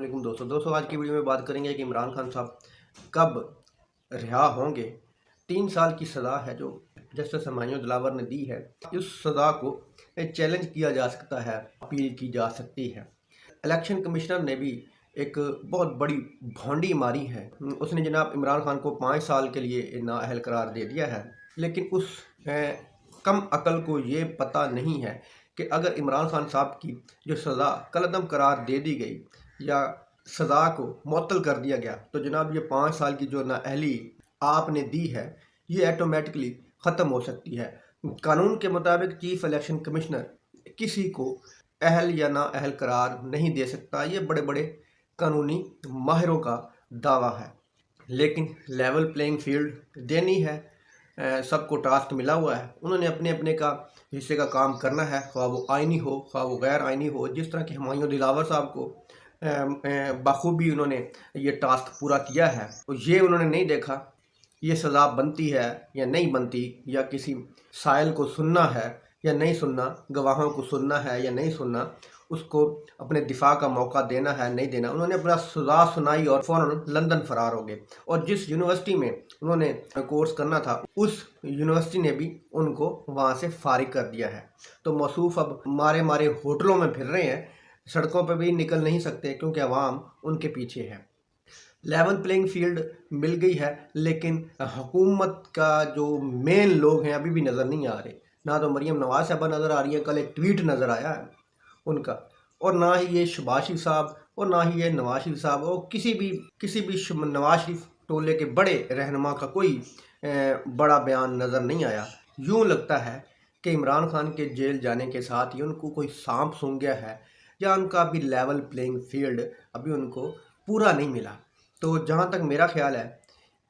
वालेकुम दोस्तों आज की वीडियो में बात करेंगे कि इमरान खान साहब कब रिहा होंगे। 3 साल की सज़ा है जो जस्टिस हुमायूं दिलावर ने दी है। इस सज़ा को चैलेंज किया जा सकता है, अपील की जा सकती है। इलेक्शन कमिश्नर ने भी एक बहुत बड़ी भौंडी मारी है। उसने जनाब इमरान खान को 5 साल के लिए नाअहल करार दे दिया है, लेकिन उस कम अकल को ये पता नहीं है कि अगर इमरान खान साहब की जो सज़ा कलअदम करार दे दी गई या सज़ा को मुअत्तल कर दिया गया तो जनाब ये 5 साल की जो नाअहली आपने दी है ये ऑटोमेटिकली ख़त्म हो सकती है। कानून के मुताबिक चीफ इलेक्शन कमिश्नर किसी को अहल या नाअहल करार नहीं दे सकता। ये बड़े बड़े कानूनी माहिरों का दावा है, लेकिन लेवल प्लेइंग फील्ड देनी है। सबको टास्क मिला हुआ है, उन्होंने अपने अपने का हिस्से का काम करना है, ख्वाह वो आइनी हो ख्वाह वो गैर आइनी हो। जिस तरह के हुमायूं दिलावर साहब को बखूबी उन्होंने ये टास्क पूरा किया है, तो ये उन्होंने नहीं देखा ये सज़ा बनती है या नहीं बनती, या किसी साइल को सुनना है या नहीं सुनना, गवाहों को सुनना है या नहीं सुनना, उसको अपने दिफा का मौका देना है नहीं देना। उन्होंने अपना सज़ा सुनाई और फ़ौरन लंदन फ़रार हो गए, और जिस यूनिवर्सिटी में उन्होंने कोर्स करना था उस यूनिवर्सिटी ने भी उनको वहाँ से फारिग कर दिया है। तो मौसूफ अब मारे मारे होटलों में फिर रहे हैं, सड़कों पर भी निकल नहीं सकते क्योंकि अवाम उनके पीछे है। लेवल प्लेइंग फील्ड मिल गई है, लेकिन हुकूमत का जो मेन लोग हैं अभी भी नज़र नहीं आ रहे। ना तो मरीम नवाज साहबा नज़र आ रही है, कल एक ट्वीट नज़र आया है उनका, और ना ही ये शहबाज शरीफ साहब और ना ही ये नवाज शरीफ साहब, और किसी भी नवाज शरीफ टोले के बड़े रहनुमा का कोई बड़ा बयान नज़र नहीं आया। यूँ लगता है कि इमरान खान के जेल जाने के साथ ही उनको कोई सांप सूंघ गया है, या उनका अभी लेवल प्लेइंग फील्ड अभी उनको पूरा नहीं मिला। तो जहाँ तक मेरा ख्याल है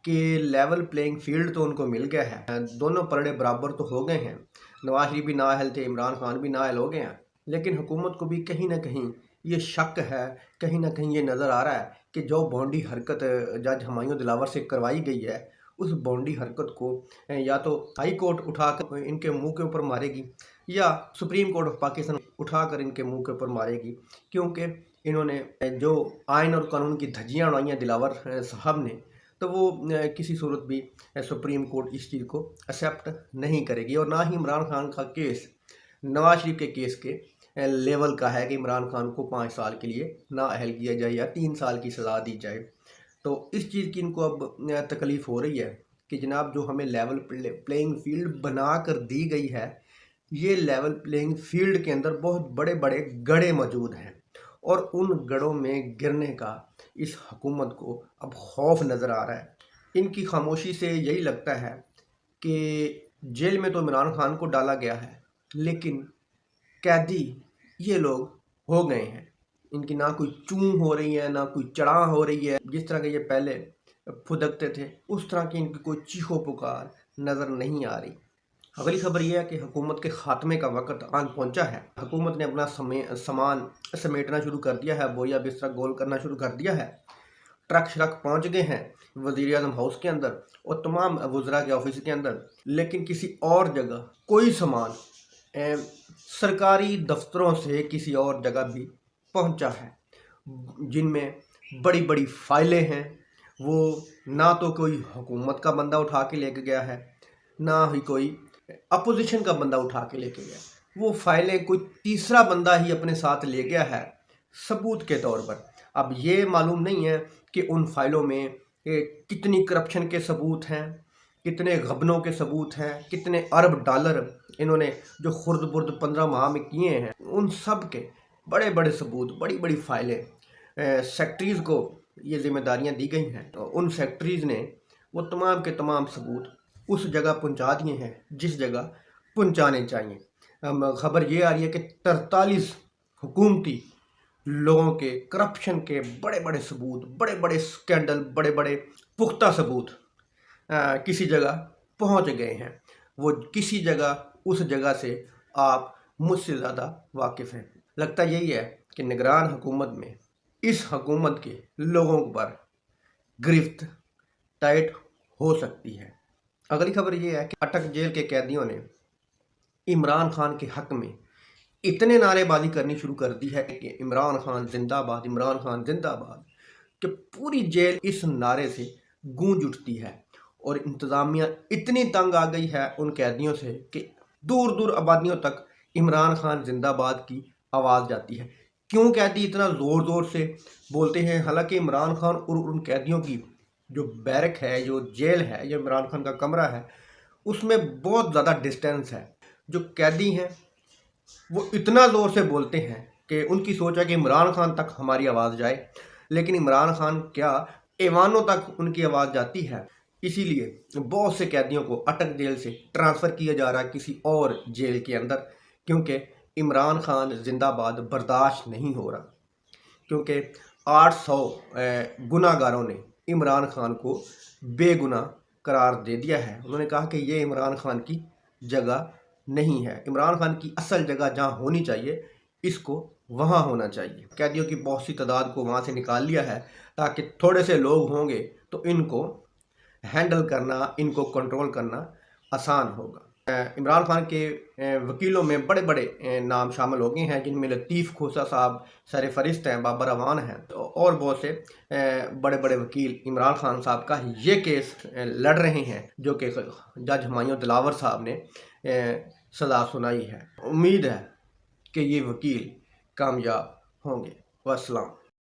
कि लेवल प्लेइंग फील्ड तो उनको मिल गया है, दोनों पलड़े बराबर तो हो गए हैं। नवाज शरीफ भी नाअहल थे, इमरान खान भी नाअहल हो गए हैं, लेकिन हुकूमत को भी कहीं ना कहीं ये शक है, कहीं ना कहीं ये नज़र आ रहा है कि जो बॉन्डी हरकत जज हुमायूं दिलावर से करवाई गई है उस बॉन्डी हरकत को या तो हाई कोर्ट उठाकर इनके मुंह के ऊपर मारेगी या सुप्रीम कोर्ट ऑफ पाकिस्तान उठाकर इनके मुंह के ऊपर मारेगी, क्योंकि इन्होंने जो आइन और कानून की धज्जियाँ उड़ाई हैं दिलावर साहब ने, तो वो किसी सूरत भी सुप्रीम कोर्ट इस चीज़ को एक्सेप्ट नहीं करेगी। और ना ही इमरान खान का केस नवाज शरीफ के केस के लेवल का है कि इमरान खान को 5 साल के लिए नाअहल किया जाए या 3 साल की सज़ा दी जाए। तो इस चीज़ की इनको अब तकलीफ़ हो रही है कि जनाब जो हमें लेवल प्लेइंग फील्ड बना कर दी गई है, ये लेवल प्लेइंग फील्ड के अंदर बहुत बड़े बड़े गड्ढे मौजूद हैं, और उन गढ़ों में गिरने का इस हुकूमत को अब खौफ नज़र आ रहा है। इनकी खामोशी से यही लगता है कि जेल में तो इमरान खान को डाला गया है, लेकिन कैदी ये लोग हो गए हैं। इनकी ना कोई चूं हो रही है ना कोई चढ़ा हो रही है। जिस तरह के ये पहले फुदकते थे उस तरह की इनकी कोई चीखो पुकार नज़र नहीं आ रही। अगली खबर यह है कि हुकूमत के खात्मे का वक्त आन पहुंचा है। हुकूमत ने अपना सामान समेटना शुरू कर दिया है, बोया बिस्तरा गोल करना शुरू कर दिया है। ट्रक श्रक पहुंच गए हैं वज़ीर-ए-आज़म हाउस के अंदर और तमाम वज़रा के ऑफिस के अंदर, लेकिन किसी और जगह कोई सामान सरकारी दफ्तरों से किसी और जगह भी पहुंचा है, जिनमें बड़ी बड़ी फाइलें हैं। वो ना तो कोई हुकूमत का बंदा उठा के लेके गया है, ना ही कोई अपोजिशन का बंदा उठा के लेके गया, वो फाइलें कोई तीसरा बंदा ही अपने साथ ले गया है सबूत के तौर पर। अब ये मालूम नहीं है कि उन फाइलों में कितनी करप्शन के सबूत हैं, कितने गबनों के सबूत हैं, कितने अरब डॉलर इन्होंने जो खुर्द बुर्द 15 माह में किए हैं, उन सब के बड़े बड़े सबूत, बड़ी बड़ी फाइलें सेक्रेटरीज़ को ये जिम्मेदारियां दी गई हैं। तो उन सेक्रेटरीज़ ने वो तमाम के तमाम सबूत उस जगह पहुंचा दिए हैं जिस जगह पहुंचाने चाहिए। खबर ये आ रही है कि 43 हुकूमती लोगों के करप्शन के बड़े बड़े सबूत, बड़े बड़े स्कैंडल, बड़े बड़े पुख्ता सबूत किसी जगह पहुंच गए हैं। वो किसी जगह उस जगह से आप मुझसे ज़्यादा वाकिफ़ हैं। लगता यही है कि निगरान हुकूमत में इस हुकूमत के लोगों पर गिरफ्त टाइट हो सकती है। अगली खबर ये है कि अटक जेल के कैदियों ने इमरान खान के हक़ में اتنے نعرے بازی کرنی شروع کر دی ہے کہ عمران خان زندہ باد، عمران خان زندہ باد، کہ پوری جیل اس نعرے سے گونج اٹھتی ہے، اور انتظامیہ اتنی تنگ آ گئی ہے ان قیدیوں سے کہ دور دور آبادیوں تک عمران خان زندہ باد کی آواز جاتی ہے۔ کیوں قیدی اتنا زور زور سے بولتے ہیں؟ حالانکہ عمران خان اور ان قیدیوں کی جو بیرک ہے، جو جیل ہے، جو عمران خان کا کمرہ ہے، اس میں بہت زیادہ ڈسٹینس ہے۔ جو قیدی ہیں وہ اتنا زور سے بولتے ہیں کہ ان کی سوچ ہے کہ عمران خان تک ہماری آواز جائے، لیکن عمران خان کیا ایوانوں تک ان کی آواز جاتی ہے؟ اسی لیے بہت سے قیدیوں کو اٹک جیل سے ٹرانسفر کیا جا رہا ہے کسی اور جیل کے اندر، کیونکہ عمران خان زندہ باد برداشت نہیں ہو رہا، کیونکہ 800 گناہ گاروں نے عمران خان کو بے گناہ قرار دے دیا ہے۔ انہوں نے کہا کہ یہ عمران خان کی جگہ نہیں ہے، عمران خان کی اصل جگہ جہاں ہونی چاہیے اس کو وہاں ہونا چاہیے۔ قیدیوں کی بہت سی تعداد کو وہاں سے نکال لیا ہے تاکہ تھوڑے سے لوگ ہوں گے تو ان کو ہینڈل کرنا، ان کو کنٹرول کرنا آسان ہوگا۔ عمران خان کے وکیلوں میں بڑے بڑے نام شامل ہو گئے ہیں، جن میں لطیف کھوسہ صاحب سر فہرست ہیں، بابر اعوان ہیں، اور بہت سے بڑے بڑے وکیل عمران خان صاحب کا یہ کیس لڑ رہے ہیں، جو کہ جج ہمایوں دلاور صاحب نے سزا سنائی ہے۔ امید ہے کہ یہ وکیل کامیاب ہوں گے۔ والسلام۔